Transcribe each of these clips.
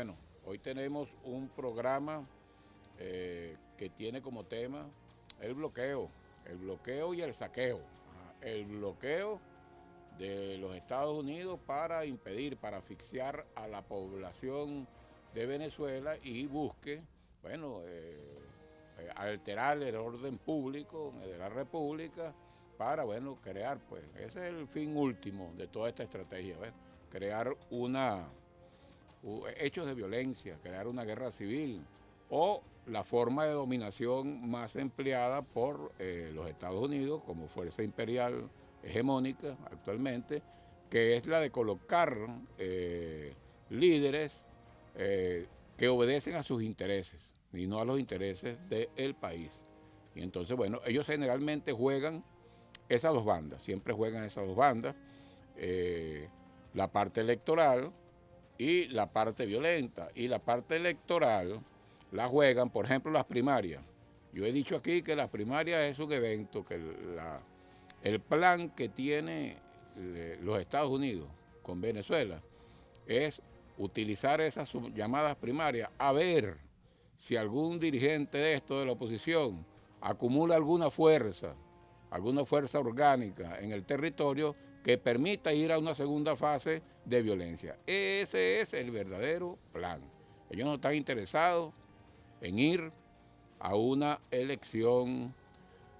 Bueno, hoy tenemos un programa que tiene como tema el bloqueo y el saqueo. El bloqueo de los Estados Unidos para impedir, para asfixiar a la población de Venezuela y busque, bueno, alterar el orden público de la República para, bueno, crear, pues, ese es el fin último de toda esta estrategia, ¿ves? Crear hechos de violencia, crear una guerra civil o la forma de dominación más empleada por los Estados Unidos como fuerza imperial hegemónica actualmente, que es la de colocar líderes que obedecen a sus intereses y no a los intereses del país. Y entonces, bueno, ellos generalmente juegan esas dos bandas, siempre juegan esas dos bandas, la parte electoral y la parte violenta. Y la parte electoral la juegan, por ejemplo, las primarias. Yo he dicho aquí que las primarias es un evento, que el plan que tiene los Estados Unidos con Venezuela es utilizar esas llamadas primarias a ver si algún dirigente de esto de la oposición acumula alguna fuerza orgánica en el territorio que permita ir a una segunda fase de violencia. Ese es el verdadero plan. Ellos no están interesados en ir a una elección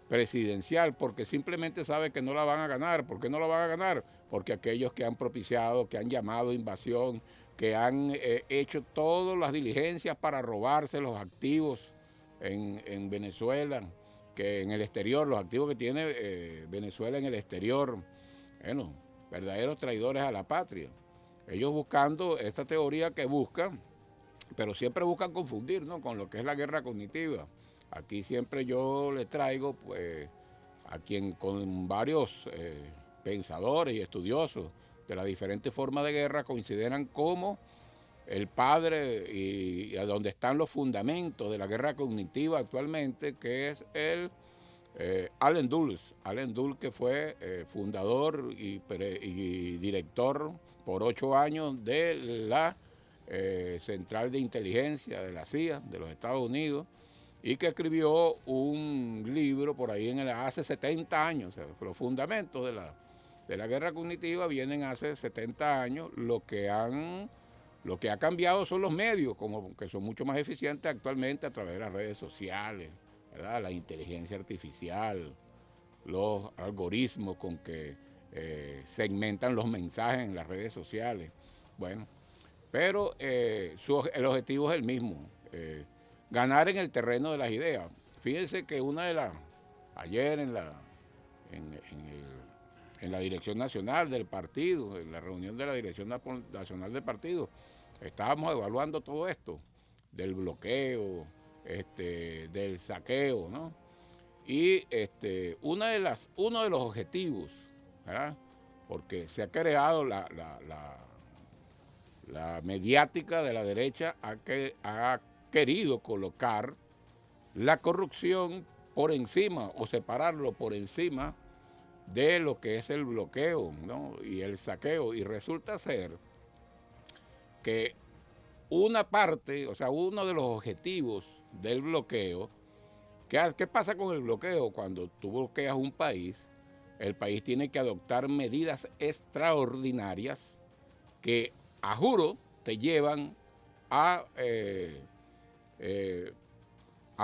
presidencial porque simplemente saben que no la van a ganar. ¿Por qué no la van a ganar? Porque aquellos que han propiciado, que han llamado invasión, que han hecho todas las diligencias para robarse los activos en Venezuela, que en el exterior, los activos que tiene Venezuela en el exterior, bueno, verdaderos traidores a la patria. Ellos buscando esta teoría que buscan, pero siempre buscan confundir, ¿no?, con lo que es la guerra cognitiva. Aquí siempre yo les traigo, pues, a quien con varios pensadores y estudiosos de las diferentes formas de guerra consideran como el padre y a donde están los fundamentos de la guerra cognitiva actualmente, que es el Allen Dulles. Allen Dulles, que fue fundador y director por 8 años de la Central de Inteligencia de la CIA de los Estados Unidos, y que escribió un libro por ahí hace 70 años. O sea, los fundamentos de la guerra cognitiva vienen hace 70 años. Lo que ha cambiado son los medios, como que son mucho más eficientes actualmente a través de las redes sociales, ¿verdad? La inteligencia artificial, los algoritmos con que segmentan los mensajes en las redes sociales. Bueno, pero el objetivo es el mismo, ganar en el terreno de las ideas. Fíjense que ayer en la dirección nacional del partido, en la reunión de la dirección nacional del partido, estábamos evaluando todo esto, del bloqueo, del saqueo, ¿no? Y uno de los objetivos, ¿verdad?, porque se ha creado la mediática de la derecha ha querido colocar la corrupción por encima o separarlo por encima de lo que es el bloqueo, ¿no?, y el saqueo. Y resulta ser que una parte, o sea, uno de los objetivos del bloqueo, ¿qué pasa con el bloqueo? Cuando tú bloqueas un país, el país tiene que adoptar medidas extraordinarias que, a juro, te llevan a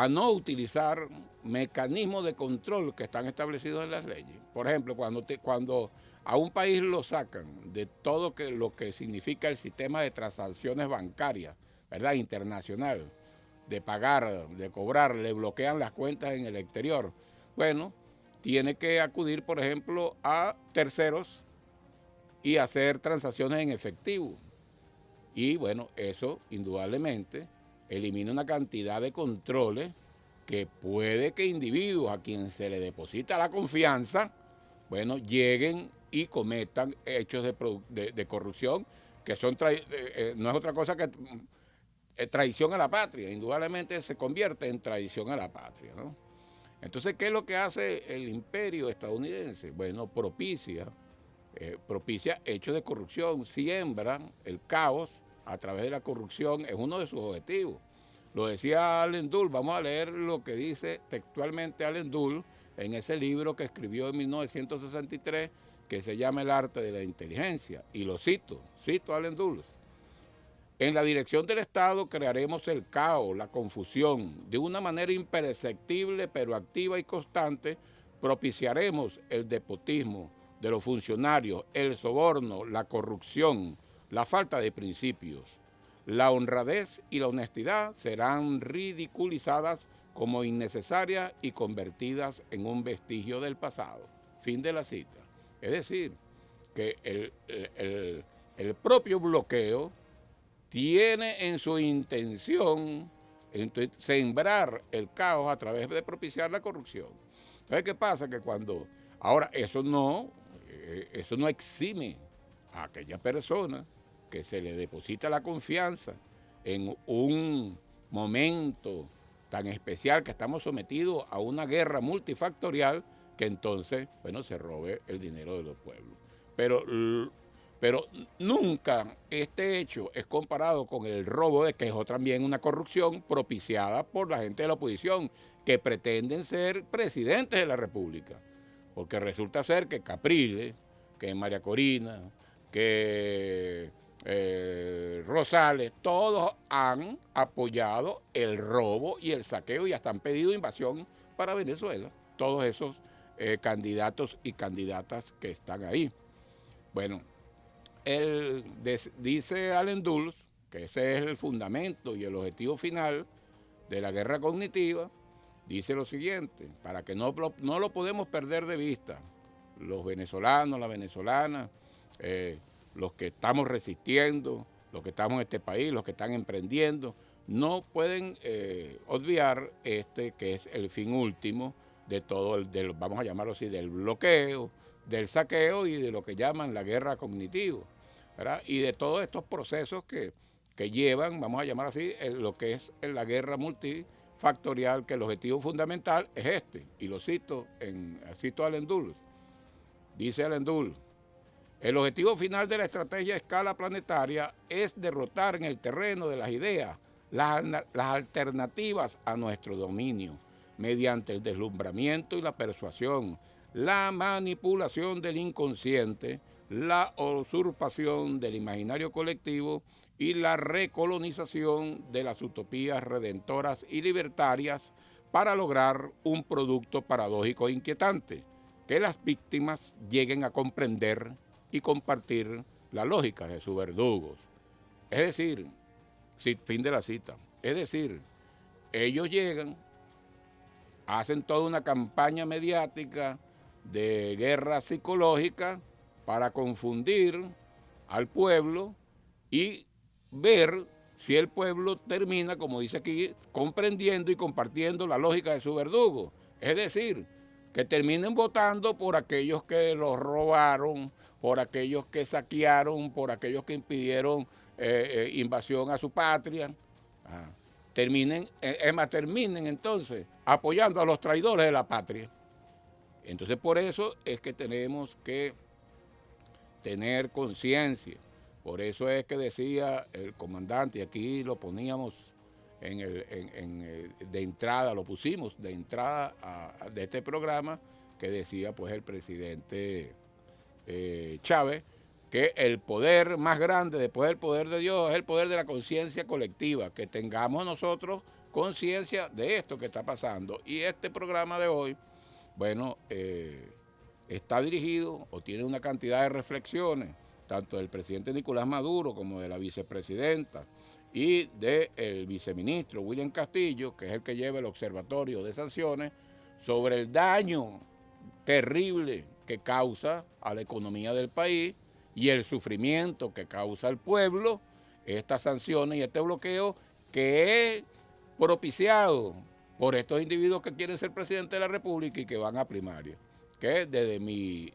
no utilizar mecanismos de control que están establecidos en las leyes. Por ejemplo, cuando a un país lo sacan de todo lo que significa el sistema de transacciones bancarias, ¿verdad?, internacional, de pagar, de cobrar, le bloquean las cuentas en el exterior, bueno, tiene que acudir, por ejemplo, a terceros y hacer transacciones en efectivo. Y bueno, eso indudablemente elimina una cantidad de controles que puede que individuos a quien se le deposita la confianza, bueno, lleguen y cometan hechos de corrupción, que no es otra cosa que traición a la patria. Indudablemente se convierte en traición a la patria, ¿no? Entonces, ¿qué es lo que hace el imperio estadounidense? Bueno, propicia hechos de corrupción, siembra el caos a través de la corrupción es uno de sus objetivos. Lo decía Allen Dulles, vamos a leer lo que dice textualmente Allen Dulles en ese libro que escribió en 1963, que se llama El arte de la inteligencia, y lo cito a Allen Dulles. En la dirección del Estado crearemos el caos, la confusión, de una manera imperceptible pero activa y constante, propiciaremos el despotismo de los funcionarios, el soborno, la corrupción, la falta de principios. La honradez y la honestidad serán ridiculizadas como innecesarias y convertidas en un vestigio del pasado. Fin de la cita. Es decir, que el propio bloqueo tiene en su intención sembrar el caos a través de propiciar la corrupción. Entonces, ¿qué pasa? Que cuando... Ahora, eso no exime a aquella persona que se le deposita la confianza en un momento tan especial que estamos sometidos a una guerra multifactorial, que entonces, bueno, se robe el dinero de los pueblos. Pero nunca este hecho es comparado con el robo de que es también una corrupción propiciada por la gente de la oposición que pretenden ser presidentes de la República. Porque resulta ser que Capriles, que María Corina, que Rosales, todos han apoyado el robo y el saqueo y hasta han pedido invasión para Venezuela. Todos esos candidatos y candidatas que están ahí. Bueno, dice Allen Dulles que ese es el fundamento y el objetivo final de la guerra cognitiva. Dice lo siguiente, para que no lo podemos perder de vista, los venezolanos, las venezolanas, los que estamos resistiendo, los que estamos en este país, los que están emprendiendo, no pueden obviar que es el fin último de todo, vamos a llamarlo así, del bloqueo, del saqueo y de lo que llaman la guerra cognitiva, ¿verdad? Y de todos estos procesos que llevan, vamos a llamar así, lo que es la guerra multifactorial, que el objetivo fundamental es y lo cito a Allen Dulles. Dice Allen Dulles, el objetivo final de la estrategia a escala planetaria es derrotar en el terreno de las ideas las alternativas a nuestro dominio, mediante el deslumbramiento y la persuasión, la manipulación del inconsciente, la usurpación del imaginario colectivo y la recolonización de las utopías redentoras y libertarias para lograr un producto paradójico e inquietante, que las víctimas lleguen a comprender y compartir la lógica de sus verdugos. Es decir, fin de la cita, es decir, ellos llegan, hacen toda una campaña mediática de guerra psicológica para confundir al pueblo y ver si el pueblo termina, como dice aquí, comprendiendo y compartiendo la lógica de su verdugo. Es decir, que terminen votando por aquellos que los robaron, por aquellos que saquearon, por aquellos que impidieron invasión a su patria. Terminen entonces apoyando a los traidores de la patria. Entonces, por eso es que tenemos que tener conciencia. Por eso es que decía el comandante, y aquí lo poníamos de entrada, lo pusimos de entrada de este programa, que decía pues el presidente Chávez, que el poder más grande después del poder de Dios es el poder de la conciencia colectiva, que tengamos nosotros conciencia de esto que está pasando. Y este programa de hoy, bueno, está dirigido o tiene una cantidad de reflexiones, tanto del presidente Nicolás Maduro como de la vicepresidenta y del viceministro William Castillo, que es el que lleva el Observatorio de Sanciones, sobre el daño terrible que causa a la economía del país y el sufrimiento que causa al pueblo, estas sanciones y este bloqueo que es propiciado por estos individuos que quieren ser presidente de la República y que van a primaria. Que desde mi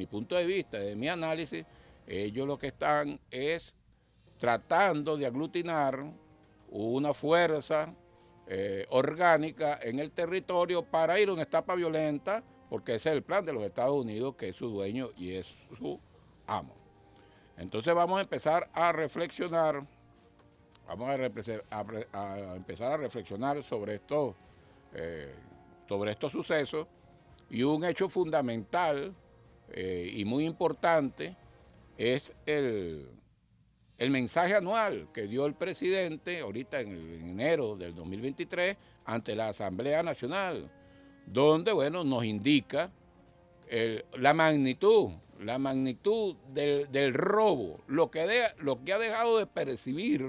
punto de vista, desde mi análisis, ellos lo que están es tratando de aglutinar una fuerza orgánica en el territorio para ir a una etapa violenta, porque ese es el plan de los Estados Unidos, que es su dueño y es su amo. Entonces vamos a empezar a reflexionar vamos a empezar a reflexionar sobre estos sucesos, y un hecho fundamental y muy importante es el mensaje anual que dio el presidente ahorita en enero del 2023 ante la Asamblea Nacional, donde, bueno, nos indica la magnitud del robo, lo que ha dejado de percibir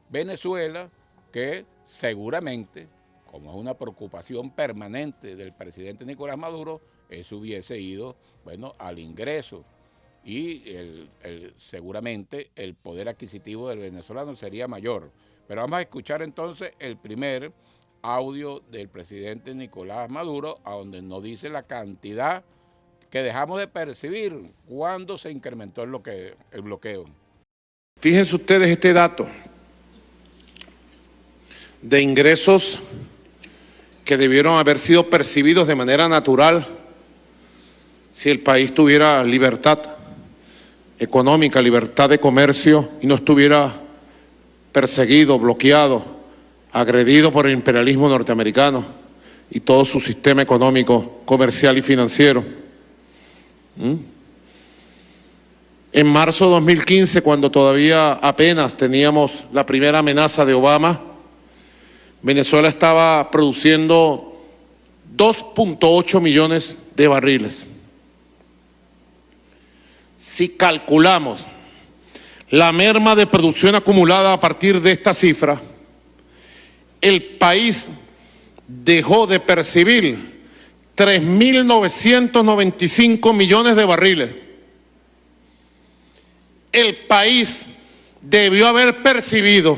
Venezuela, que seguramente, como es una preocupación permanente del presidente Nicolás Maduro, eso hubiese ido, bueno, al ingreso, y seguramente el poder adquisitivo del venezolano sería mayor. Pero vamos a escuchar entonces el primer audio del presidente Nicolás Maduro, a donde nos dice la cantidad que dejamos de percibir cuando se incrementó el bloqueo. Fíjense ustedes este dato de ingresos que debieron haber sido percibidos de manera natural si el país tuviera libertad económica, libertad de comercio y no estuviera perseguido, bloqueado, agredido por el imperialismo norteamericano y todo su sistema económico, comercial y financiero. En marzo de 2015, cuando todavía apenas teníamos la primera amenaza de Obama, Venezuela estaba produciendo 2.8 millones de barriles. Si calculamos la merma de producción acumulada a partir de esta cifra, el país dejó de percibir 3.995 millones de barriles. El país debió haber percibido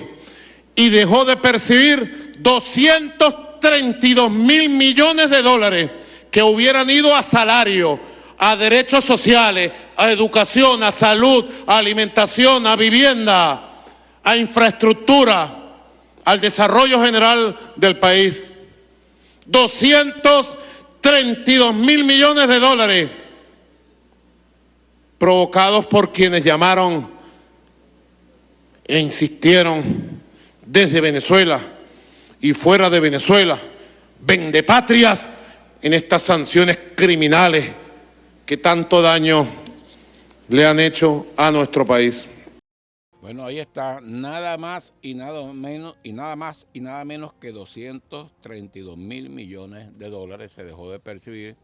y dejó de percibir 232.000 millones de dólares que hubieran ido a salario, a derechos sociales, a educación, a salud, a alimentación, a vivienda, a infraestructura, al desarrollo general del país. 232.000 millones de dólares provocados por quienes llamaron e insistieron desde Venezuela y fuera de Venezuela, vendepatrias, en estas sanciones criminales que tanto daño le han hecho a nuestro país. Bueno, ahí está, nada más y nada menos que 232.000 millones de dólares se dejó de percibir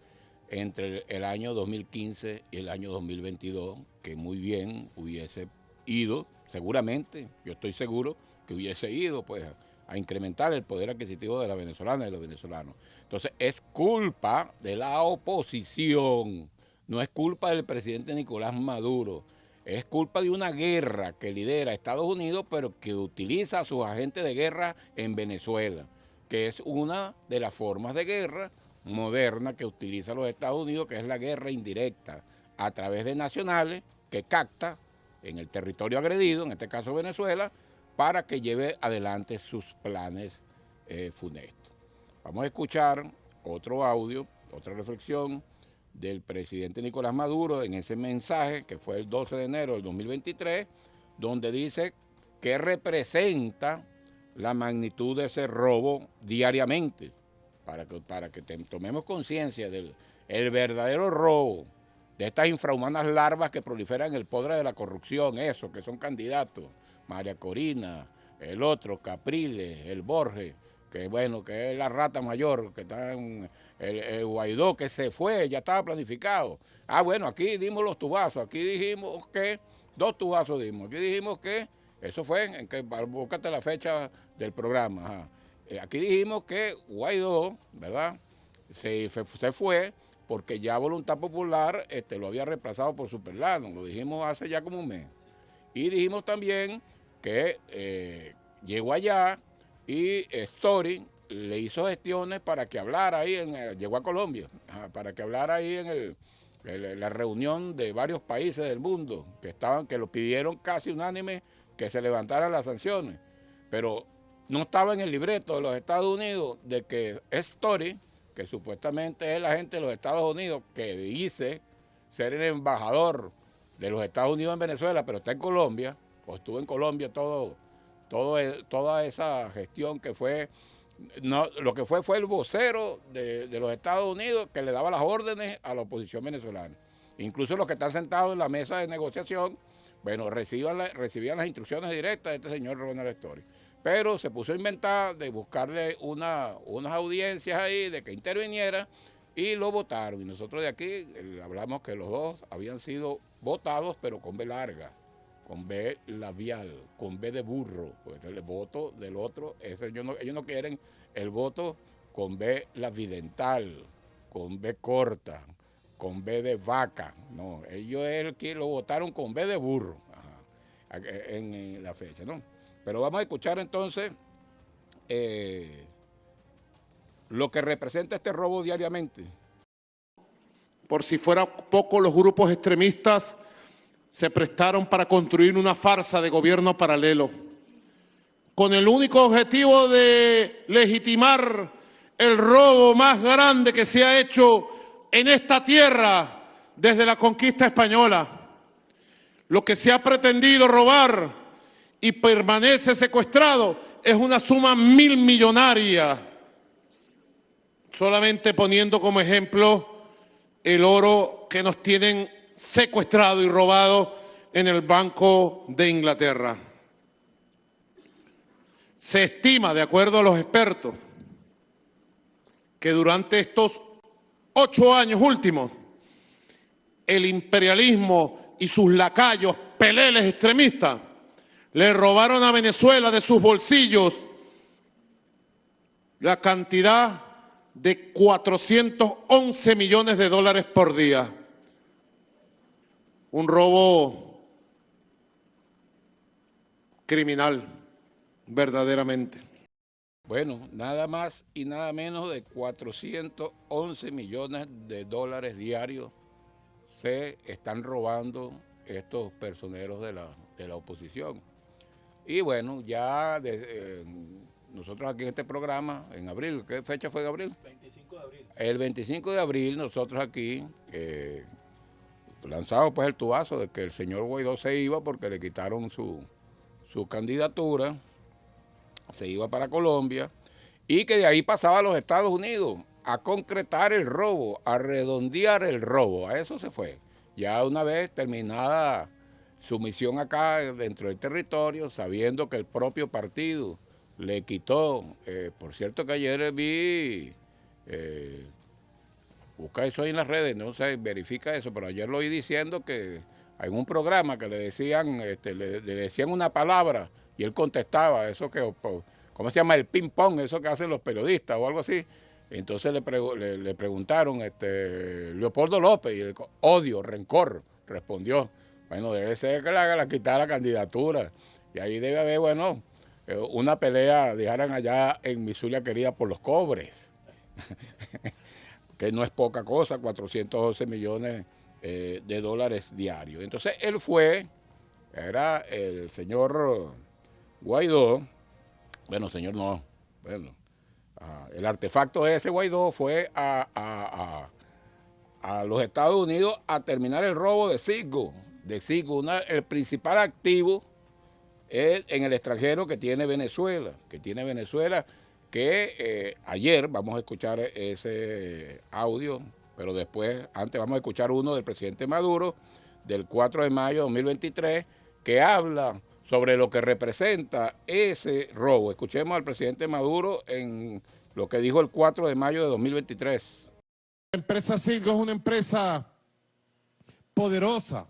entre el año 2015 y el año 2022, que muy bien hubiese ido, seguramente, yo estoy seguro que hubiese ido pues a incrementar el poder adquisitivo de la venezolana y de los venezolanos. Entonces es culpa de la oposición, no es culpa del presidente Nicolás Maduro. Es culpa de una guerra que lidera Estados Unidos, pero que utiliza a sus agentes de guerra en Venezuela, que es una de las formas de guerra moderna que utiliza los Estados Unidos, que es la guerra indirecta, a través de nacionales que capta en el territorio agredido, en este caso Venezuela, para que lleve adelante sus planes funestos. Vamos a escuchar otro audio, otra reflexión del presidente Nicolás Maduro en ese mensaje que fue el 12 de enero del 2023, donde dice que representa la magnitud de ese robo diariamente, para que tomemos conciencia del verdadero robo de estas infrahumanas larvas que proliferan en el poder de la corrupción, esos que son candidatos, María Corina, el otro, Capriles, el Borges, que bueno, que es la rata mayor, que está en el Guaidó, que se fue, ya estaba planificado. Ah, bueno, aquí dimos los tubazos, aquí dijimos que, 2 tubazos dimos, aquí dijimos que, eso fue en que, búscate la fecha del programa, ajá. Aquí dijimos que Guaidó, ¿verdad?, se fue porque ya Voluntad Popular lo había reemplazado por Superlano, lo dijimos hace ya como un mes. Y dijimos también que llegó allá y Story le hizo gestiones para que hablara ahí, llegó a Colombia, para que hablara ahí en la reunión de varios países del mundo que lo pidieron casi unánime que se levantaran las sanciones. Pero no estaba en el libreto de los Estados Unidos de que Story, que supuestamente es la gente de los Estados Unidos, que dice ser el embajador de los Estados Unidos en Venezuela, pero está en Colombia, o estuvo en Colombia todo toda esa gestión que fue, no, lo que fue el vocero de los Estados Unidos que le daba las órdenes a la oposición venezolana. Incluso los que están sentados en la mesa de negociación, bueno, recibían las instrucciones directas de este señor Ronald Story. Pero se puso a inventar de buscarle unas audiencias ahí, de que interviniera, y lo votaron. Y nosotros de aquí hablamos que los dos habían sido votados, pero con B larga, con B labial, con B de burro. Pues el voto del otro, ellos no quieren el voto con B labidental, con B corta, con B de vaca. No, ellos lo votaron con B de burro. Ajá, en la fecha, ¿no? Pero vamos a escuchar entonces lo que representa este robo diariamente. Por si fuera poco, los grupos extremistas se prestaron para construir una farsa de gobierno paralelo, con el único objetivo de legitimar el robo más grande que se ha hecho en esta tierra desde la conquista española. Lo que se ha pretendido robar y permanece secuestrado es una suma millonaria, solamente poniendo como ejemplo el oro que nos tienen secuestrado y robado en el Banco de Inglaterra. Se estima, de acuerdo a los expertos, que durante estos 8 años últimos, el imperialismo y sus lacayos peleles extremistas le robaron a Venezuela de sus bolsillos la cantidad de 411 millones de dólares por día. Un robo criminal, verdaderamente. Bueno, nada más y nada menos de 411 millones de dólares diarios se están robando estos personeros de la oposición. Y bueno, ya nosotros aquí en este programa, en abril, ¿qué fecha fue en abril? 25 de abril. El 25 de abril nosotros aquí lanzamos pues el tubazo de que el señor Guaidó se iba porque le quitaron su candidatura, se iba para Colombia y que de ahí pasaba a los Estados Unidos a concretar el robo, a redondear el robo, a eso se fue. Ya una vez terminada su misión acá dentro del territorio, sabiendo que el propio partido le quitó, por cierto que ayer vi, busca eso ahí en las redes, no sé, verifica eso, pero ayer lo oí diciendo que en un programa que le decían, le decían una palabra y él contestaba, eso que, ¿cómo se llama? El ping-pong, eso que hacen los periodistas o algo así. Entonces le preguntaron, Leopoldo López, y él dijo, odio, rencor, respondió. Bueno, debe ser que le quitara la candidatura. Y ahí debe haber, bueno, una pelea, dijeran allá en mi Zulia querida, por los cobres. Que no es poca cosa, 411 millones de dólares diarios. Entonces él era el señor Guaidó, bueno, señor no, bueno, el artefacto de ese Guaidó fue a los Estados Unidos a terminar el robo de Citgo. El principal activo en el extranjero que tiene Venezuela, que ayer vamos a escuchar ese audio, pero antes vamos a escuchar uno del presidente Maduro, del 4 de mayo de 2023, que habla sobre lo que representa ese robo. Escuchemos al presidente Maduro en lo que dijo el 4 de mayo de 2023. La empresa Citgo es una empresa poderosa.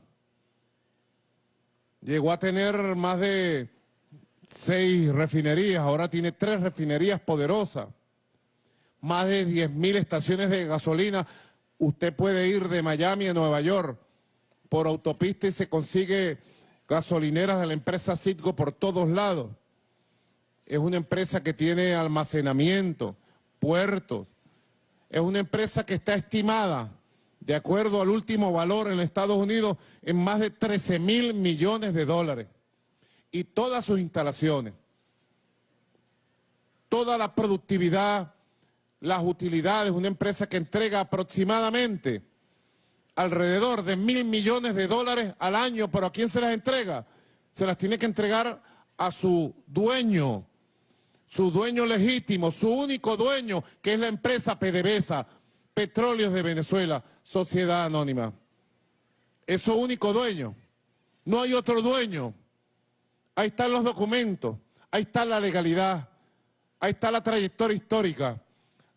Llegó a tener más de 6 refinerías, ahora tiene 3 refinerías poderosas, más de 10.000 estaciones de gasolina. Usted puede ir de Miami a Nueva York por autopista y se consigue gasolineras de la empresa Citgo por todos lados. Es una empresa que tiene almacenamiento, puertos. Es una empresa que está estimada, de acuerdo al último valor en Estados Unidos, en más de 13.000 millones de dólares. Y todas sus instalaciones, toda la productividad, las utilidades, una empresa que entrega aproximadamente alrededor de 1.000 millones de dólares al año. ¿Pero a quién se las entrega? Se las tiene que entregar a su dueño legítimo, su único dueño, que es la empresa PDVSA, Petróleos de Venezuela, Sociedad Anónima. Es su único dueño. No hay otro dueño. Ahí están los documentos, ahí está la legalidad, ahí está la trayectoria histórica.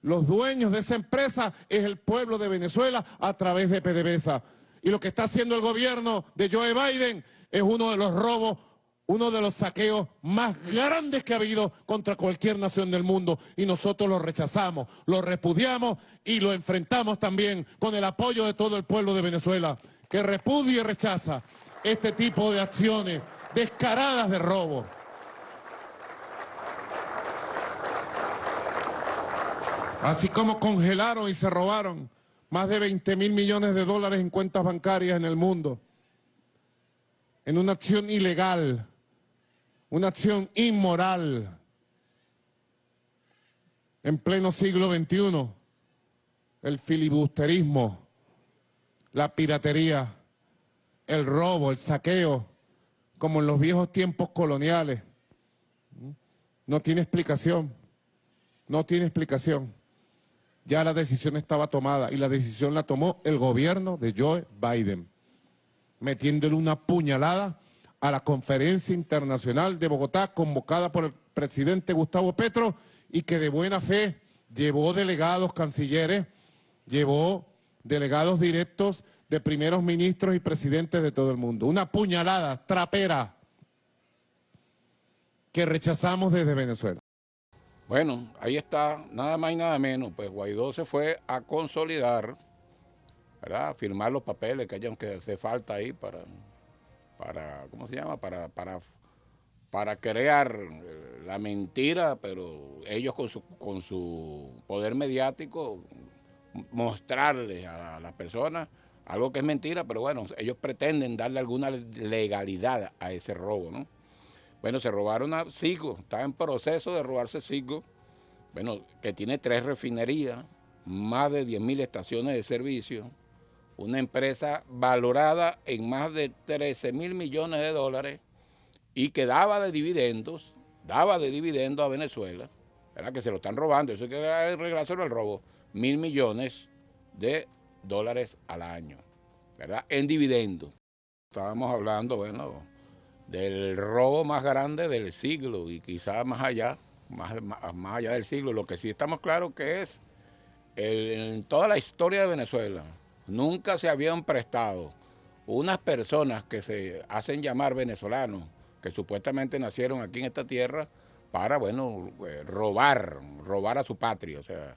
Los dueños de esa empresa es el pueblo de Venezuela a través de PDVSA. Y lo que está haciendo el gobierno de Joe Biden es uno de los robos, uno de los saqueos más grandes que ha habido contra cualquier nación del mundo. Y nosotros lo rechazamos, lo repudiamos y lo enfrentamos también con el apoyo de todo el pueblo de Venezuela, que repudia y rechaza este tipo de acciones descaradas de robo. Así como congelaron y se robaron más de 20.000 millones de dólares en cuentas bancarias en el mundo, en una acción ilegal, una acción inmoral, en pleno siglo XXI, el filibusterismo, la piratería, el robo, el saqueo, como en los viejos tiempos coloniales, no tiene explicación, no tiene explicación. Ya la decisión estaba tomada y la decisión la tomó el gobierno de Joe Biden, metiéndole una puñalada a la conferencia internacional de Bogotá convocada por el presidente Gustavo Petro y que de buena fe llevó delegados cancilleres, llevó delegados directos de primeros ministros y presidentes de todo el mundo. Una puñalada trapera que rechazamos desde Venezuela. Bueno, ahí está, nada más y nada menos, pues Guaidó se fue a consolidar, ¿verdad? A firmar los papeles que hayan que hacer falta ahí para ¿cómo se llama? Para crear la mentira, pero ellos con su poder mediático mostrarles a las personas algo que es mentira, pero bueno, ellos pretenden darle alguna legalidad a ese robo, ¿no? Bueno, se robaron a Citgo, está en proceso de robarse Citgo, bueno, que tiene 3 refinerías, más de 10.000 estaciones de servicio, una empresa valorada en más de 13.000 millones de dólares y que daba de dividendos a Venezuela, ¿verdad? Que se lo están robando, eso hay que regresárselo al robo, 1.000 millones de dólares al año, ¿verdad? En dividendos. Estábamos hablando, bueno, del robo más grande del siglo y quizás más allá del siglo. Lo que sí estamos claros que es, en toda la historia de Venezuela, nunca se habían prestado unas personas que se hacen llamar venezolanos, que supuestamente nacieron aquí en esta tierra, para, bueno, robar a su patria. O sea,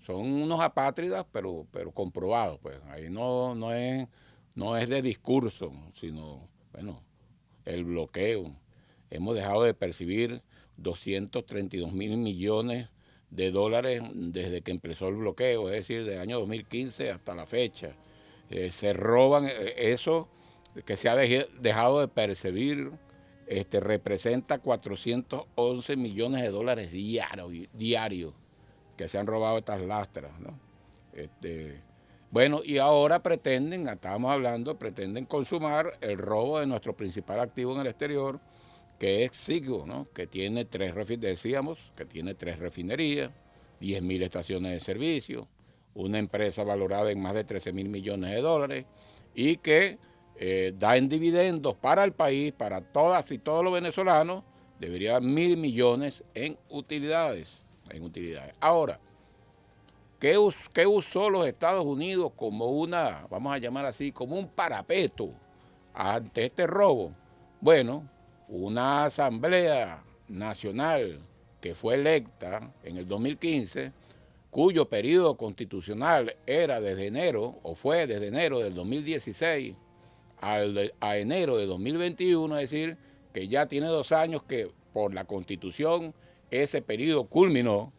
son unos apátridas, pero comprobados, pues. Ahí no es de discurso, sino, bueno, el bloqueo. Hemos dejado de percibir 232.000 millones de dólares desde que empezó el bloqueo, es decir, del año 2015 hasta la fecha. Se roban eso que se ha dejado de percibir, representa 411 millones de dólares diarios que se han robado estas lastras, ¿no? Bueno, y ahora pretenden consumar el robo de nuestro principal activo en el exterior, que es Citgo, ¿no? Que tiene 3 refinerías, 10.000 estaciones de servicio, una empresa valorada en más de 13.000 millones de dólares y que da en dividendos para el país, para todas y todos los venezolanos, debería dar 1.000 millones en utilidades. Ahora, ¿qué usó los Estados Unidos como una, vamos a llamar así, como un parapeto ante este robo? Bueno, una asamblea nacional que fue electa en el 2015, cuyo periodo constitucional era fue desde enero del 2016 a enero de 2021, es decir, que ya tiene 2 años que por la Constitución ese periodo culminó,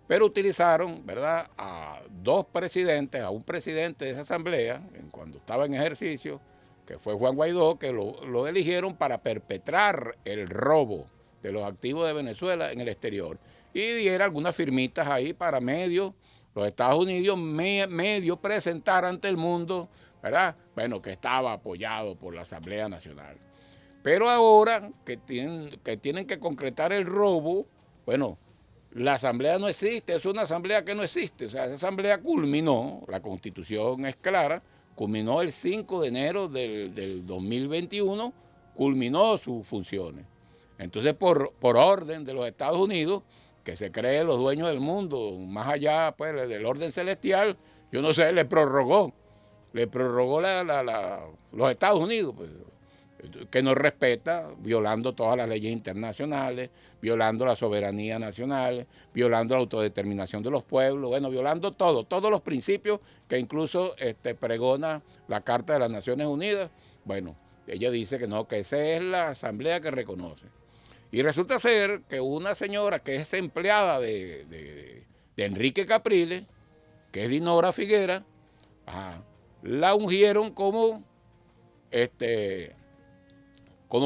pero utilizaron, ¿verdad?, a 2 presidentes, a un presidente de esa asamblea, cuando estaba en ejercicio, que fue Juan Guaidó, que lo eligieron para perpetrar el robo de los activos de Venezuela en el exterior. Y diera algunas firmitas ahí para los Estados Unidos medio presentar ante el mundo, ¿verdad? Bueno, que estaba apoyado por la Asamblea Nacional. Pero ahora que tienen que concretar el robo, bueno, la asamblea no existe, es una asamblea que no existe. O sea, esa asamblea culminó, la Constitución es clara, culminó el 5 de enero del 2021, culminó sus funciones. Entonces, por orden de los Estados Unidos, que se creen los dueños del mundo, más allá pues, del orden celestial, yo no sé, le prorrogó los Estados Unidos, pues, que nos respeta, violando todas las leyes internacionales, violando la soberanía nacional, violando la autodeterminación de los pueblos, bueno, violando todos los principios que incluso pregona la Carta de las Naciones Unidas. Bueno, ella dice que no, que esa es la asamblea que reconoce. Y resulta ser que una señora que es empleada de Enrique Capriles, que es Dinora Figuera, la ungieron como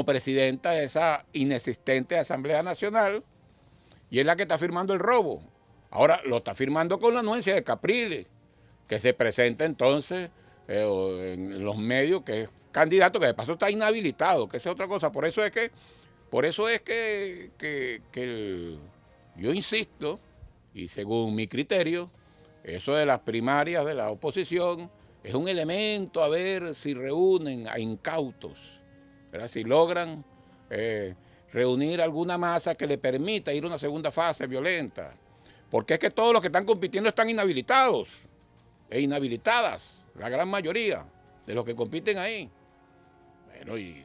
presidenta de esa inexistente Asamblea Nacional, y es la que está firmando el robo. Ahora lo está firmando con la anuencia de Capriles, que se presenta entonces en los medios, que es candidato, que de paso está inhabilitado, que esa es otra cosa. Por eso es que yo insisto, y según mi criterio, eso de las primarias de la oposición es un elemento a ver si reúnen a incautos, ¿verdad? Si logran reunir alguna masa que le permita ir a una segunda fase violenta. Porque es que todos los que están compitiendo están inhabilitados e inhabilitadas, la gran mayoría de los que compiten ahí. Bueno, y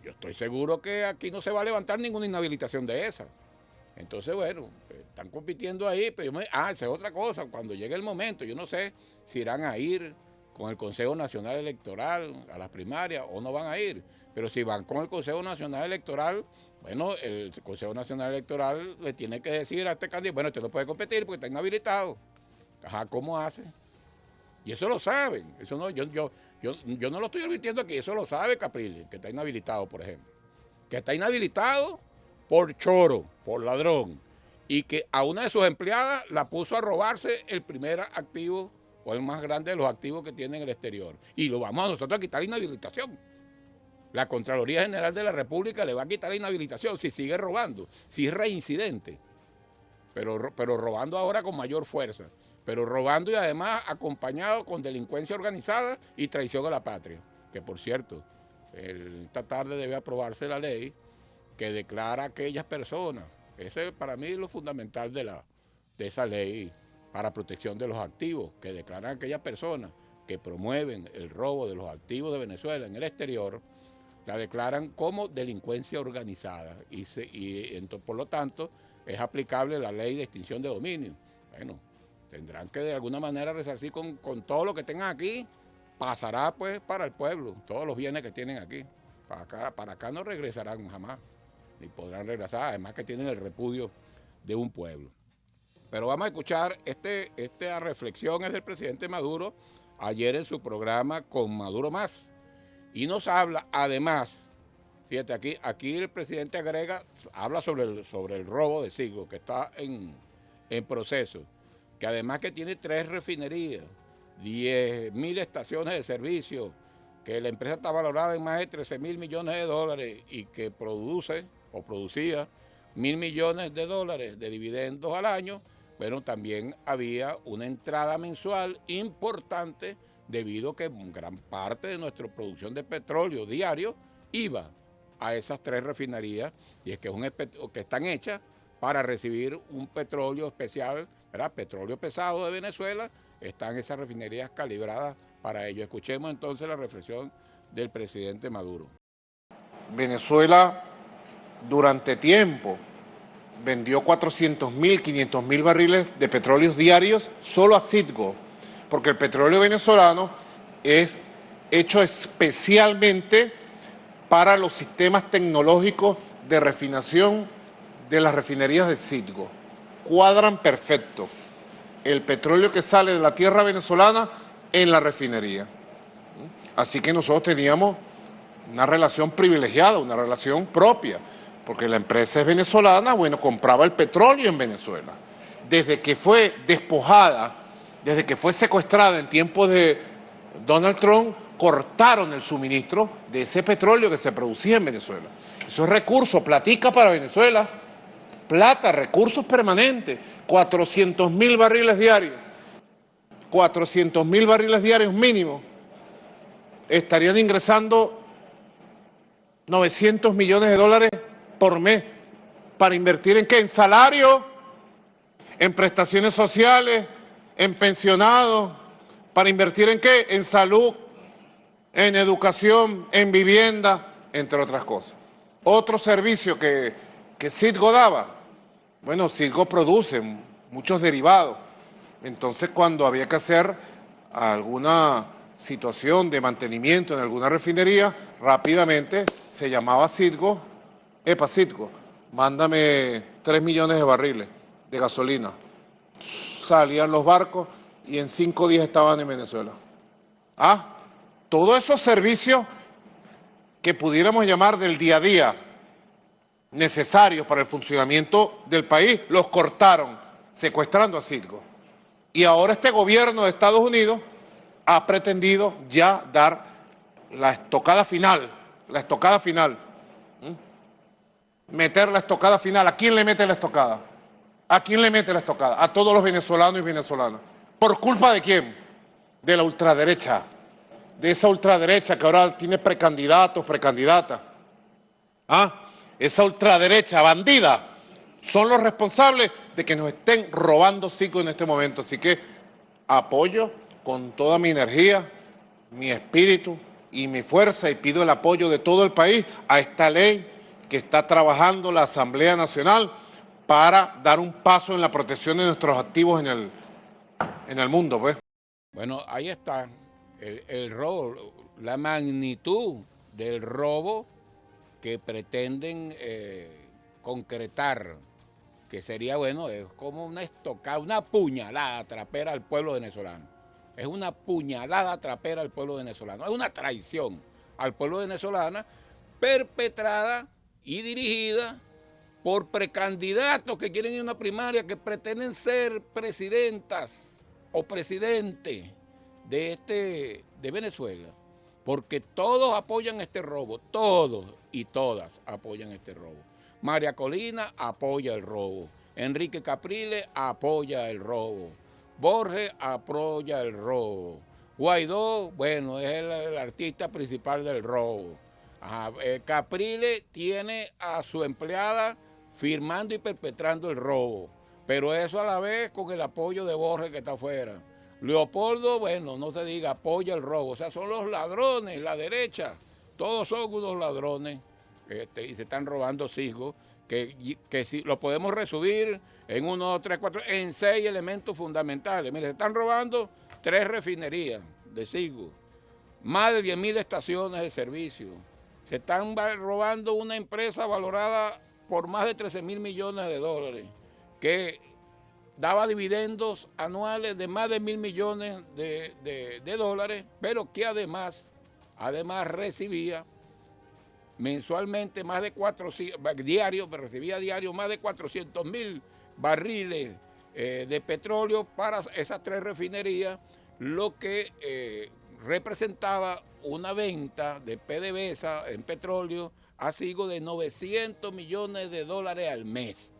yo estoy seguro que aquí no se va a levantar ninguna inhabilitación de esa. Entonces, bueno, están compitiendo ahí, pero esa es otra cosa. Cuando llegue el momento, yo no sé si irán a ir con el Consejo Nacional Electoral a las primarias o no van a ir. Pero si van con el Consejo Nacional Electoral, bueno, el Consejo Nacional Electoral le tiene que decir a este candidato, bueno, usted no puede competir porque está inhabilitado. Ajá, ¿cómo hace? Y eso lo saben. Eso no, yo no lo estoy advirtiendo aquí, eso lo sabe Capriles, que está inhabilitado, por ejemplo. Que está inhabilitado por choro, por ladrón, y que a una de sus empleadas la puso a robarse el primer activo o el más grande de los activos que tiene en el exterior. Y lo vamos a nosotros a quitar la inhabilitación. La Contraloría General de la República le va a quitar la inhabilitación si sigue robando, si es reincidente, pero robando ahora con mayor fuerza, pero robando y además acompañado con delincuencia organizada y traición a la patria. Que por cierto, esta tarde debe aprobarse la ley que declara a aquellas personas, ese para mí es lo fundamental de esa ley para protección de los activos, que declaran a aquellas personas que promueven el robo de los activos de Venezuela en el exterior, la declaran como delincuencia organizada y por lo tanto es aplicable la ley de extinción de dominio. Bueno, tendrán que de alguna manera resarcir con todo lo que tengan aquí, pasará pues para el pueblo, todos los bienes que tienen aquí. Para acá no regresarán jamás, ni podrán regresar, además que tienen el repudio de un pueblo. Pero vamos a escuchar esta reflexión es del presidente Maduro ayer en su programa Con Maduro Más. Y nos habla, además, fíjate, aquí el presidente habla sobre el robo de siglo que está en proceso, que además que tiene 3 refinerías, 10.000 estaciones de servicio, que la empresa está valorada en más de 13.000 millones de dólares y que producía 1.000 millones de dólares de dividendos al año. Bueno, también había una entrada mensual importante debido a que gran parte de nuestra producción de petróleo diario iba a esas 3 refinerías, y es que están hechas para recibir un petróleo especial, ¿verdad? Petróleo pesado de Venezuela, están esas refinerías calibradas para ello. Escuchemos entonces la reflexión del presidente Maduro. Venezuela durante tiempo vendió 400.000, 500.000 barriles de petróleos diarios solo a Citgo, porque el petróleo venezolano es hecho especialmente para los sistemas tecnológicos de refinación de las refinerías de Citgo. Cuadran perfecto el petróleo que sale de la tierra venezolana en la refinería. Así que nosotros teníamos una relación privilegiada, una relación propia, porque la empresa es venezolana, bueno, compraba el petróleo en Venezuela. Desde que fue despojada, desde que fue secuestrada en tiempos de Donald Trump, cortaron el suministro de ese petróleo que se producía en Venezuela. Eso es recurso, platica para Venezuela, plata, recursos permanentes, 400.000 barriles diarios. 400.000 barriles diarios mínimo, estarían ingresando 900 millones de dólares por mes para invertir ¿en qué? En salario, en prestaciones sociales, en pensionados, para invertir ¿en qué? En salud, en educación, en vivienda, entre otras cosas. Otro servicio que Citgo daba, bueno, Citgo produce muchos derivados. Entonces, cuando había que hacer alguna situación de mantenimiento en alguna refinería, rápidamente se llamaba Citgo, Citgo, mándame 3 millones de barriles de gasolina. Salían los barcos y en 5 días estaban en Venezuela. Todos esos servicios que pudiéramos llamar del día a día, necesarios para el funcionamiento del país, los cortaron, secuestrando a Citgo. Y ahora este gobierno de Estados Unidos ha pretendido ya dar la estocada final, meter la estocada final. ¿A quién le mete la estocada? ¿A quién le mete la estocada? A todos los venezolanos y venezolanas. ¿Por culpa de quién? De la ultraderecha, de esa ultraderecha que ahora tiene precandidatos, precandidatas. Esa ultraderecha bandida son los responsables de que nos estén robando Citgo en este momento. Así que apoyo con toda mi energía, mi espíritu y mi fuerza, y pido el apoyo de todo el país a esta ley que está trabajando la Asamblea Nacional para dar un paso en la protección de nuestros activos en el mundo, pues. Bueno, ahí está el robo, la magnitud del robo que pretenden concretar, que sería, bueno, es como una estocada, una puñalada trapera al pueblo venezolano. Es una puñalada trapera al pueblo venezolano. Es una traición al pueblo venezolano perpetrada y dirigida por precandidatos que quieren ir a una primaria, que pretenden ser presidentas o presidente de Venezuela. Porque todos apoyan este robo, todos y todas apoyan este robo. María Colina apoya el robo, Enrique Capriles apoya el robo, Borges apoya el robo, Guaidó, bueno, es el artista principal del robo. Capriles tiene a su empleada firmando y perpetrando el robo, pero eso a la vez con el apoyo de Borges que está afuera. Leopoldo, bueno, no se diga, apoya el robo, o sea, son los ladrones, la derecha, todos son unos ladrones. Y se están robando Citgo, que si lo podemos resumir en 1, 2, 3, 4, en 6 elementos fundamentales. Mire, se están robando 3 refinerías de Citgo, más de 10.000 estaciones de servicio. Se están robando una empresa valorada por más de 13.000 millones de dólares, que daba dividendos anuales de más de 1.000 millones de dólares, pero que además recibía mensualmente más de recibía diario más de 400.000 barriles de petróleo para esas 3 refinerías, lo que representaba una venta de PDVSA en petróleo a Citgo de 900 millones de dólares al mes.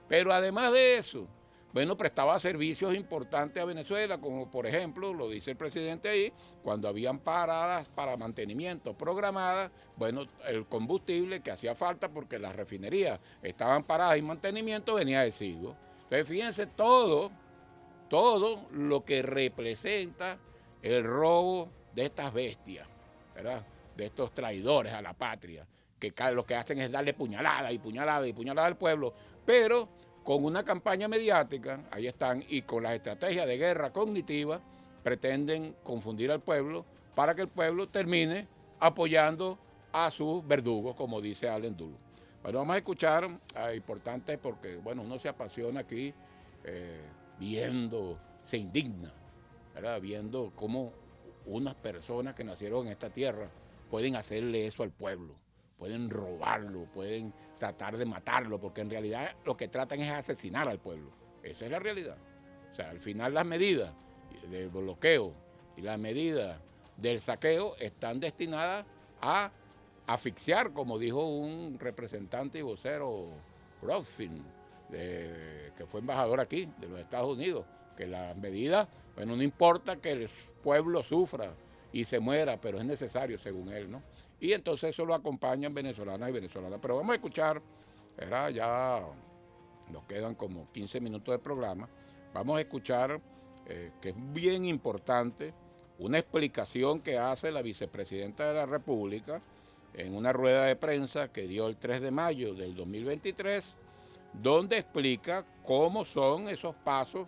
Pero además de eso, bueno, prestaba servicios importantes a Venezuela, como por ejemplo, lo dice el presidente ahí, cuando habían paradas para mantenimiento programadas, bueno, el combustible que hacía falta porque las refinerías estaban paradas y mantenimiento venía de Citgo. Entonces, fíjense todo lo que representa el robo de estas bestias, ¿verdad? De estos traidores a la patria, que lo que hacen es darle puñalada y puñalada y puñalada al pueblo, pero con una campaña mediática, ahí están, y con las estrategias de guerra cognitiva, pretenden confundir al pueblo para que el pueblo termine apoyando a sus verdugos, como dice Allen Dulles. Bueno, vamos a escuchar a importantes porque, bueno, uno se apasiona aquí se indigna, ¿verdad? Viendo cómo unas personas que nacieron en esta tierra pueden hacerle eso al pueblo, pueden robarlo, pueden tratar de matarlo, porque en realidad lo que tratan es asesinar al pueblo. Esa es la realidad. O sea, al final las medidas de bloqueo y las medidas del saqueo están destinadas a asfixiar, como dijo un representante y vocero, Rothschild, que fue embajador aquí de los Estados Unidos, que las medidas, bueno, no importa que el pueblo sufra y se muera, pero es necesario según él, ¿no? Y entonces eso lo acompañan venezolanas y venezolanas. Pero vamos a escuchar, ¿verdad? Ya nos quedan como 15 minutos de programa, vamos a escuchar, que es bien importante, una explicación que hace la vicepresidenta de la República en una rueda de prensa que dio el 3 de mayo del 2023, donde explica cómo son esos pasos,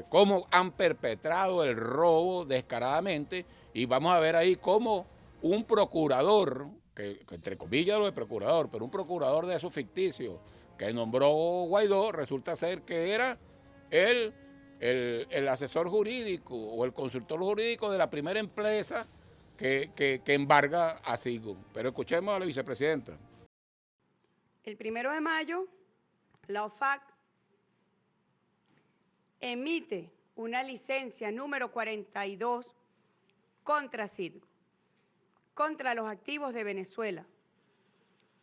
cómo han perpetrado el robo descaradamente, y vamos a ver ahí cómo un procurador, que entre comillas lo de procurador, pero un procurador de esos ficticios que nombró Guaidó, resulta ser que era el asesor jurídico o el consultor jurídico de la primera empresa que embarga a Citgo. Pero escuchemos a la vicepresidenta. El 1 de mayo, la OFAC emite una licencia número 42 contra Citgo, contra los activos de Venezuela,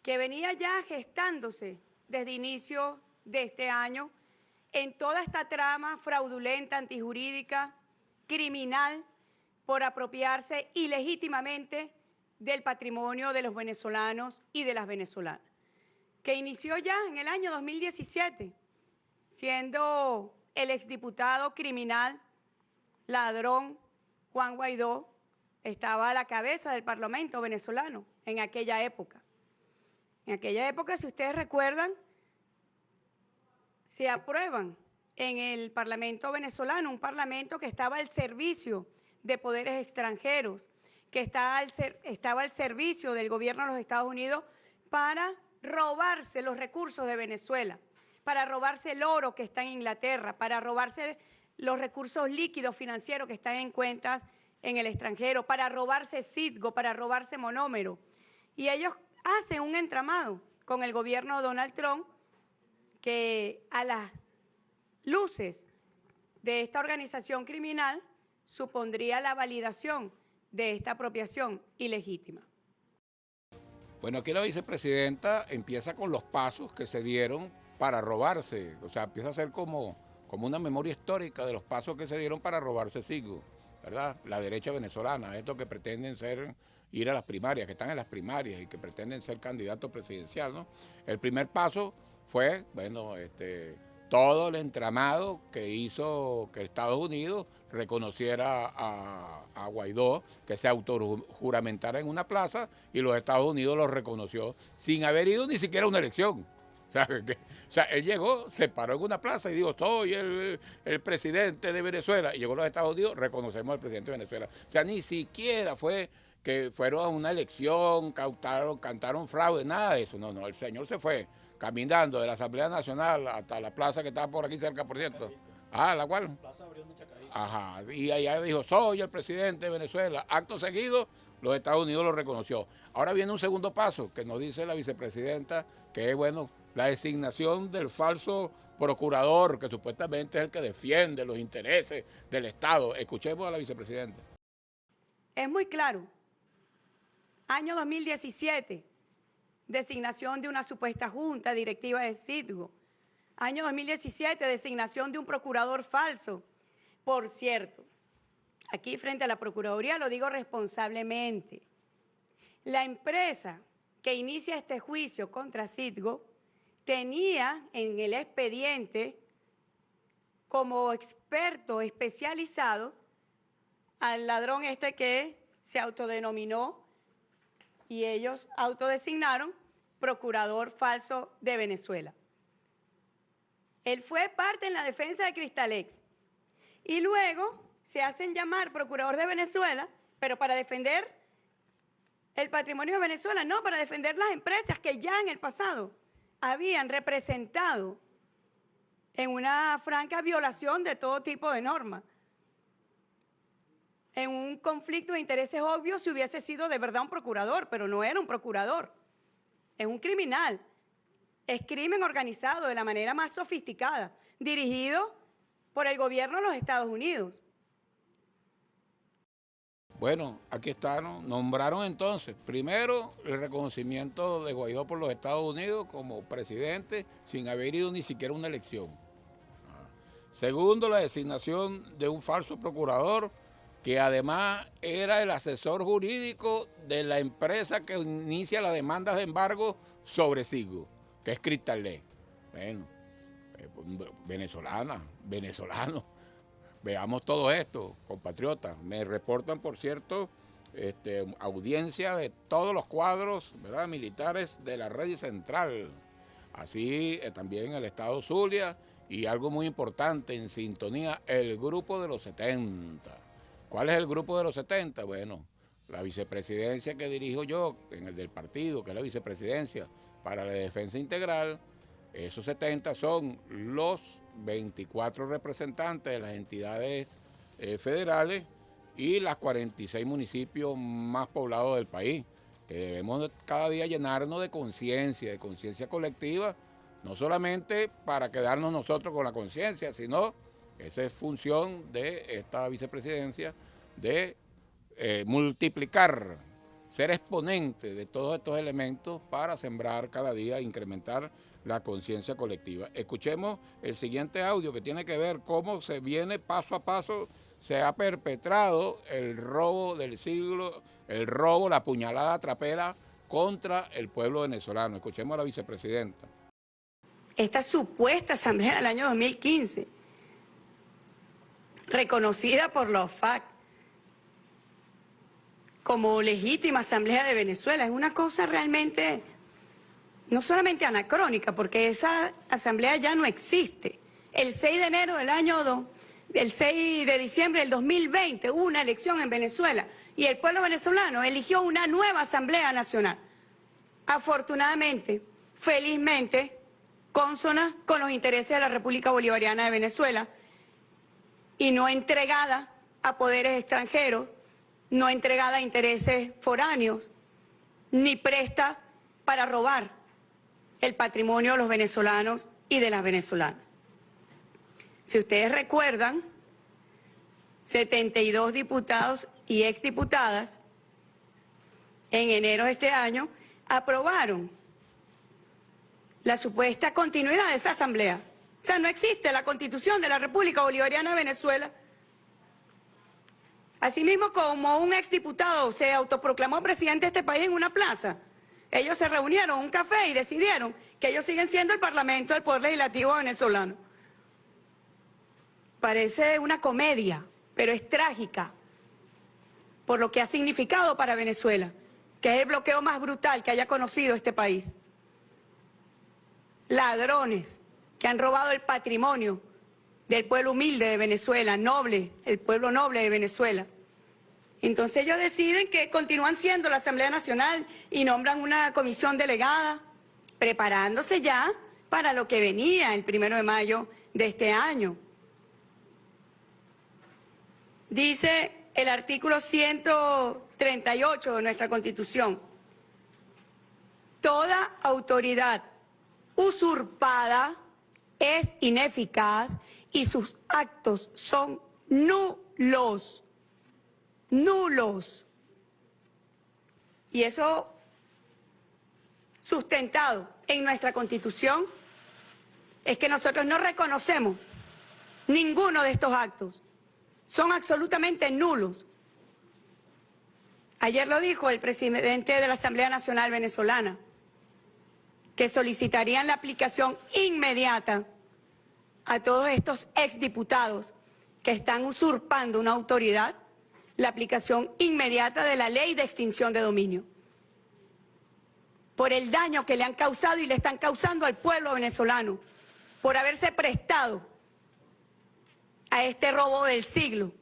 que venía ya gestándose desde inicio de este año en toda esta trama fraudulenta, antijurídica, criminal, por apropiarse ilegítimamente del patrimonio de los venezolanos y de las venezolanas, que inició ya en el año 2017, siendo el exdiputado criminal, ladrón, Juan Guaidó, estaba a la cabeza del Parlamento venezolano en aquella época. En aquella época, si ustedes recuerdan, se aprueban en el Parlamento venezolano, un parlamento que estaba al servicio de poderes extranjeros, que estaba al servicio del gobierno de los Estados Unidos para robarse los recursos de Venezuela, para robarse el oro que está en Inglaterra, para robarse los recursos líquidos financieros que están en cuentas en el extranjero, para robarse Citgo, para robarse Monómero. Y ellos hacen un entramado con el gobierno de Donald Trump que a las luces de esta organización criminal supondría la validación de esta apropiación ilegítima. Bueno, aquí la vicepresidenta empieza con los pasos que se dieron para robarse, o sea, empieza a ser como una memoria histórica de los pasos que se dieron para robarse Citgo, ¿verdad? La derecha venezolana, estos que pretenden ir a las primarias, que están en las primarias y que pretenden ser candidatos presidencial, ¿no? El primer paso fue, bueno, todo el entramado que hizo que Estados Unidos reconociera a Guaidó, que se autojuramentara en una plaza, y los Estados Unidos lo reconoció sin haber ido ni siquiera a una elección. O sea, él llegó, se paró en una plaza y dijo, soy el presidente de Venezuela. Y llegó a los Estados Unidos, reconocemos al presidente de Venezuela. O sea, ni siquiera fue que fueron a una elección, cantaron fraude, nada de eso. No, no, el señor se fue caminando de la Asamblea Nacional hasta la plaza que estaba por aquí cerca, por cierto. Ah, ¿la cual? Plaza Abrión de Chacaí. Ajá, y allá dijo, soy el presidente de Venezuela. Acto seguido, los Estados Unidos lo reconoció. Ahora viene un segundo paso que nos dice la vicepresidenta, que es, bueno, la designación del falso procurador, que supuestamente es el que defiende los intereses del Estado. Escuchemos a la vicepresidenta. Es muy claro. Año 2017, designación de una supuesta junta directiva de Citgo. Año 2017, designación de un procurador falso. Por cierto, aquí frente a la Procuraduría lo digo responsablemente. La empresa que inicia este juicio contra Citgo tenía en el expediente como experto especializado al ladrón que se autodenominó y ellos autodesignaron procurador falso de Venezuela. Él fue parte en la defensa de Cristalex y luego se hacen llamar procurador de Venezuela, pero para defender el patrimonio de Venezuela, no, para defender las empresas que ya en el pasado habían representado en una franca violación de todo tipo de normas, en un conflicto de intereses obvios si hubiese sido de verdad un procurador, pero no era un procurador, es un criminal, es crimen organizado de la manera más sofisticada, dirigido por el gobierno de los Estados Unidos. Bueno, aquí está, ¿no? Nombraron entonces, primero, el reconocimiento de Guaidó por los Estados Unidos como presidente sin haber ido ni siquiera a una elección. Segundo, la designación de un falso procurador que además era el asesor jurídico de la empresa que inicia las demandas de embargo sobre Citgo, que es Cristal-Ley. Bueno, venezolano. Veamos todo esto, compatriotas. Me reportan, por cierto, audiencia de todos los cuadros, ¿verdad?, militares de la red central. Así también el estado Zulia y algo muy importante, en sintonía, el grupo de los 70. ¿Cuál es el grupo de los 70? Bueno, la vicepresidencia que dirijo yo, en el del partido, que es la vicepresidencia para la defensa integral. Esos 70 son los 24 representantes de las entidades federales y las 46 municipios más poblados del país, que debemos cada día llenarnos de conciencia colectiva, no solamente para quedarnos nosotros con la conciencia, sino esa es función de esta vicepresidencia, de multiplicar, ser exponente de todos estos elementos para sembrar cada día, incrementar la conciencia colectiva. Escuchemos el siguiente audio que tiene que ver cómo se viene paso a paso, se ha perpetrado el robo del siglo, la puñalada trapera contra el pueblo venezolano. Escuchemos a la vicepresidenta. Esta supuesta asamblea del año 2015, reconocida por la OFAC como legítima asamblea de Venezuela, es una cosa realmente no solamente anacrónica, porque esa asamblea ya no existe. El 6 de enero del el 6 de diciembre del 2020 hubo una elección en Venezuela y el pueblo venezolano eligió una nueva asamblea nacional. Afortunadamente, felizmente, consona con los intereses de la República Bolivariana de Venezuela y no entregada a poderes extranjeros, no entregada a intereses foráneos, ni presta para robar el patrimonio de los venezolanos y de las venezolanas. Si ustedes recuerdan, 72 diputados y exdiputadas en enero de este año aprobaron la supuesta continuidad de esa asamblea. O sea, no existe la Constitución de la República Bolivariana de Venezuela. Asimismo, como un exdiputado se autoproclamó presidente de este país en una plaza, ellos se reunieron en un café y decidieron que ellos siguen siendo el Parlamento del Poder Legislativo venezolano. Parece una comedia, pero es trágica por lo que ha significado para Venezuela, que es el bloqueo más brutal que haya conocido este país. Ladrones que han robado el patrimonio del pueblo humilde de Venezuela, noble, el pueblo noble de Venezuela. Entonces ellos deciden que continúan siendo la Asamblea Nacional y nombran una comisión delegada, preparándose ya para lo que venía el 1 de mayo de este año. Dice el artículo 138 de nuestra Constitución: toda autoridad usurpada es ineficaz y sus actos son nulos. Nulos. Y eso sustentado en nuestra Constitución es que nosotros no reconocemos ninguno de estos actos. Son absolutamente nulos. Ayer lo dijo el presidente de la Asamblea Nacional Venezolana, que solicitarían la aplicación inmediata a todos estos exdiputados que están usurpando una autoridad, la aplicación inmediata de la ley de extinción de dominio, por el daño que le han causado y le están causando al pueblo venezolano, por haberse prestado a este robo del siglo,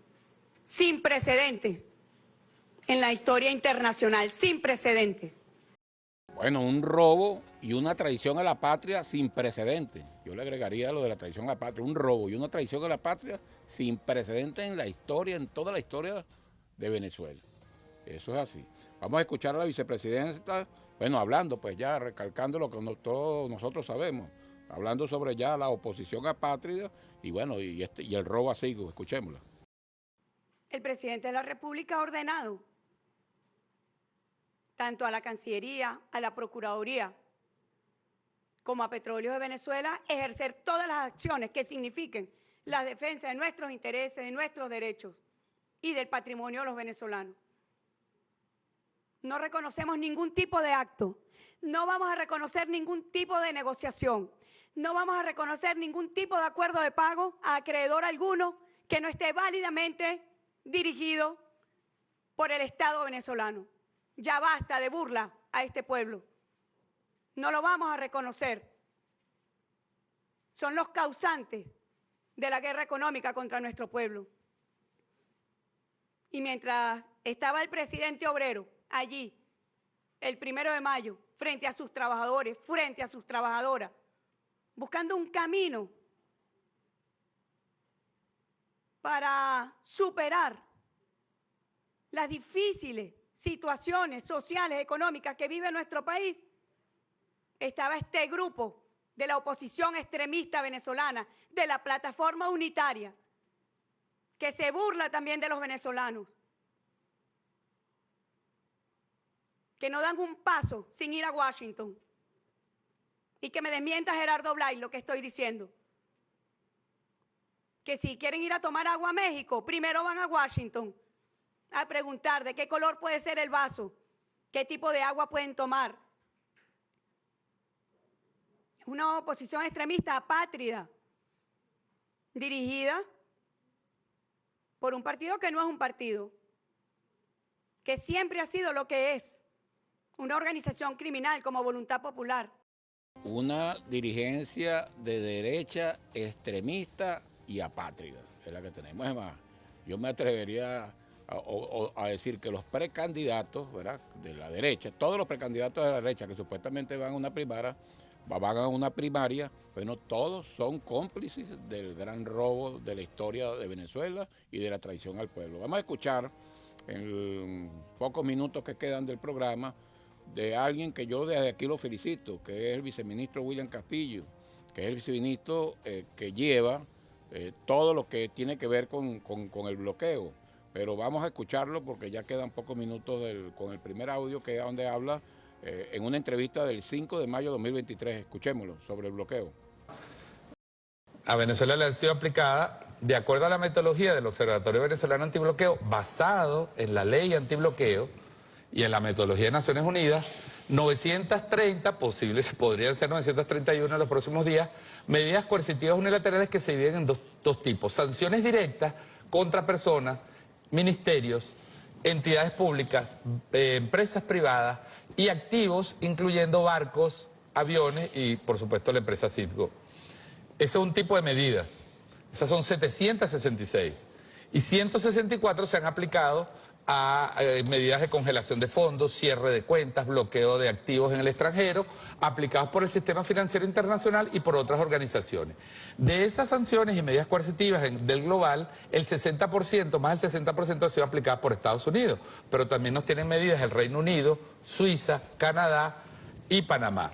sin precedentes en la historia internacional, sin precedentes. Bueno, un robo y una traición a la patria sin precedentes. Yo le agregaría lo de la traición a la patria, un robo y una traición a la patria sin precedentes en la historia, en toda la historia de Venezuela. Eso es así. Vamos a escuchar a la vicepresidenta, bueno, hablando, pues ya recalcando lo que todos nosotros sabemos, hablando sobre ya la oposición apátrida y bueno, y el robo a Citgo. Escuchémosla. el presidente de la República ha ordenado tanto a la Cancillería, a la Procuraduría, como a Petróleos de Venezuela, ejercer todas las acciones que signifiquen la defensa de nuestros intereses, de nuestros derechos y del patrimonio de los venezolanos. No reconocemos ningún tipo de acto, no vamos a reconocer ningún tipo de negociación, no vamos a reconocer ningún tipo de acuerdo de pago a acreedor alguno que no esté válidamente dirigido por el Estado venezolano. Ya basta de burla a este pueblo. No lo vamos a reconocer. Son los causantes de la guerra económica contra nuestro pueblo. Y mientras estaba el presidente obrero allí, el 1 de mayo, frente a sus trabajadores, frente a sus trabajadoras, buscando un camino para superar las difíciles situaciones sociales, económicas que vive nuestro país, estaba este grupo de la oposición extremista venezolana, de la plataforma unitaria, que se burla también de los venezolanos, que no dan un paso sin ir a Washington, y que me desmienta Gerardo Blay lo que estoy diciendo, que si quieren ir a tomar agua a México, primero van a Washington a preguntar de qué color puede ser el vaso, qué tipo de agua pueden tomar. Es una oposición extremista apátrida, dirigida por un partido que no es un partido, que siempre ha sido lo que es, una organización criminal como Voluntad Popular. Una dirigencia de derecha extremista y apátrida, es la que tenemos. Es más, yo me atrevería a decir que los precandidatos, ¿verdad?, de la derecha, todos los precandidatos de la derecha que supuestamente van a una primaria, bueno, todos son cómplices del gran robo de la historia de Venezuela y de la traición al pueblo. Vamos a escuchar en pocos minutos que quedan del programa de alguien que yo desde aquí lo felicito, que es el viceministro William Castillo, que es el viceministro que lleva todo lo que tiene que ver con el bloqueo. Pero vamos a escucharlo porque ya quedan pocos minutos con el primer audio, que es donde habla en una entrevista del 5 de mayo de 2023. Escuchémoslo, sobre el bloqueo. A Venezuela le han sido aplicadas, de acuerdo a la metodología del Observatorio Venezolano Antibloqueo, basado en la ley antibloqueo y en la metodología de Naciones Unidas, 930 posibles, podrían ser 931 en los próximos días, medidas coercitivas unilaterales que se dividen en dos tipos: sanciones directas contra personas, ministerios, entidades públicas, empresas privadas y activos, incluyendo barcos, aviones y, por supuesto, la empresa Citgo. Ese es un tipo de medidas. Esas son 766. Y 164 se han aplicado a medidas de congelación de fondos, cierre de cuentas, bloqueo de activos en el extranjero, aplicados por el sistema financiero internacional y por otras organizaciones. De esas sanciones y medidas coercitivas del global, el 60%, más del 60% ha sido aplicada por Estados Unidos, pero también nos tienen medidas el Reino Unido, Suiza, Canadá y Panamá.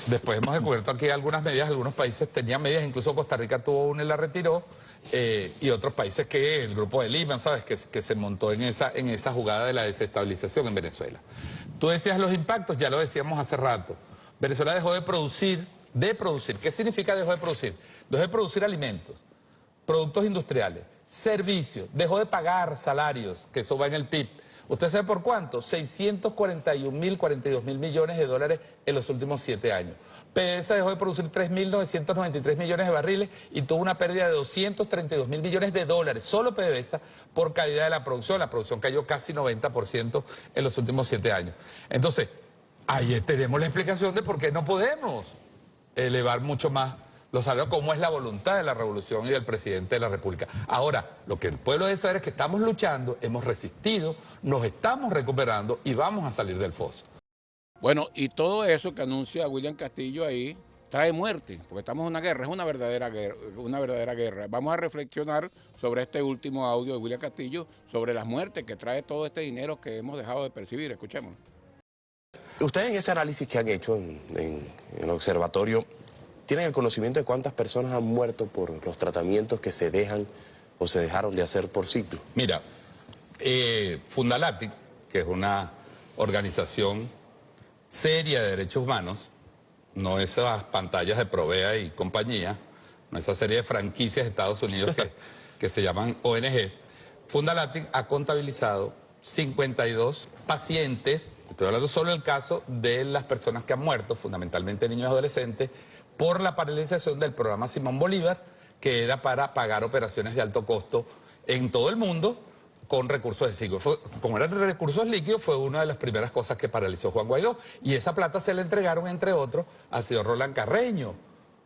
Después hemos descubierto aquí algunas medidas, algunos países tenían medidas, incluso Costa Rica tuvo una y la retiró, y otros países que el grupo de Lima, ¿sabes?, que se montó en esa jugada de la desestabilización en Venezuela. Tú decías los impactos, ya lo decíamos hace rato. Venezuela dejó de producir. ¿Qué significa dejó de producir? Dejó de producir alimentos, productos industriales, servicios, dejó de pagar salarios, que eso va en el PIB. ¿Usted sabe por cuánto? 642.000 millones de dólares en los últimos 7 años. PDVSA dejó de producir 3.993 millones de barriles y tuvo una pérdida de 232.000 millones de dólares, solo PDVSA, por caída de la producción. La producción cayó casi 90% en los últimos 7 años. Entonces, ahí tenemos la explicación de por qué no podemos elevar mucho más los salarios, como es la voluntad de la revolución y del presidente de la República. Ahora, lo que el pueblo debe saber es que estamos luchando, hemos resistido, nos estamos recuperando y vamos a salir del foso. Bueno, y todo eso que anuncia William Castillo ahí trae muerte, porque estamos en una guerra, es una verdadera guerra. Vamos a reflexionar sobre este último audio de William Castillo, sobre las muertes que trae todo este dinero que hemos dejado de percibir. Escuchémoslo. Ustedes en ese análisis que han hecho en el observatorio, ¿tienen el conocimiento de cuántas personas han muerto por los tratamientos que se dejan o se dejaron de hacer por Citgo? Mira, Fundalatic, que es una organización seria de derechos humanos, no esas pantallas de Provea y compañía, no esa serie de franquicias de Estados Unidos que se llaman ONG, Fundalatic ha contabilizado 52 pacientes, estoy hablando solo del caso de las personas que han muerto, fundamentalmente niños y adolescentes, por la paralización del programa Simón Bolívar, que era para pagar operaciones de alto costo en todo el mundo con recursos de Citgo. Como eran recursos líquidos, fue una de las primeras cosas que paralizó Juan Guaidó. Y esa plata se le entregaron, entre otros, al señor Roland Carreño.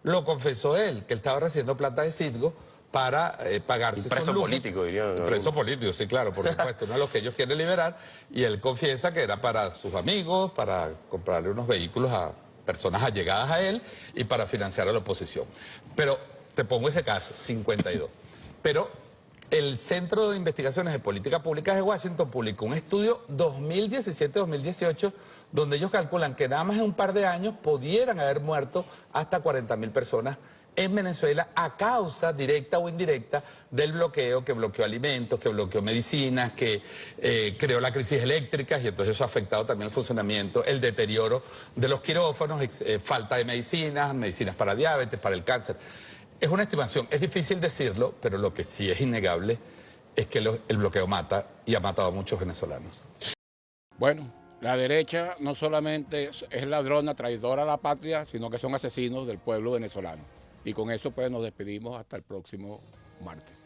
Lo confesó él, que él estaba recibiendo plata de Citgo para pagarse Un preso político, diría. Un preso político, sí, claro, por supuesto, uno de los que ellos quieren liberar. Y él confiesa que era para sus amigos, para comprarle unos vehículos a personas allegadas a él y para financiar a la oposición. Pero te pongo ese caso, 52. Pero el Centro de Investigaciones de Política Pública de Washington publicó un estudio 2017-2018 donde ellos calculan que nada más en un par de años pudieran haber muerto hasta 40.000 personas en Venezuela a causa directa o indirecta del bloqueo que bloqueó alimentos, que bloqueó medicinas, que creó la crisis eléctrica y entonces eso ha afectado también el funcionamiento, el deterioro de los quirófanos, falta de medicinas, medicinas para diabetes, para el cáncer. Es una estimación, es difícil decirlo, pero lo que sí es innegable es que el bloqueo mata y ha matado a muchos venezolanos. Bueno, la derecha no solamente es ladrona, traidora a la patria, sino que son asesinos del pueblo venezolano. Y con eso pues nos despedimos hasta el próximo martes.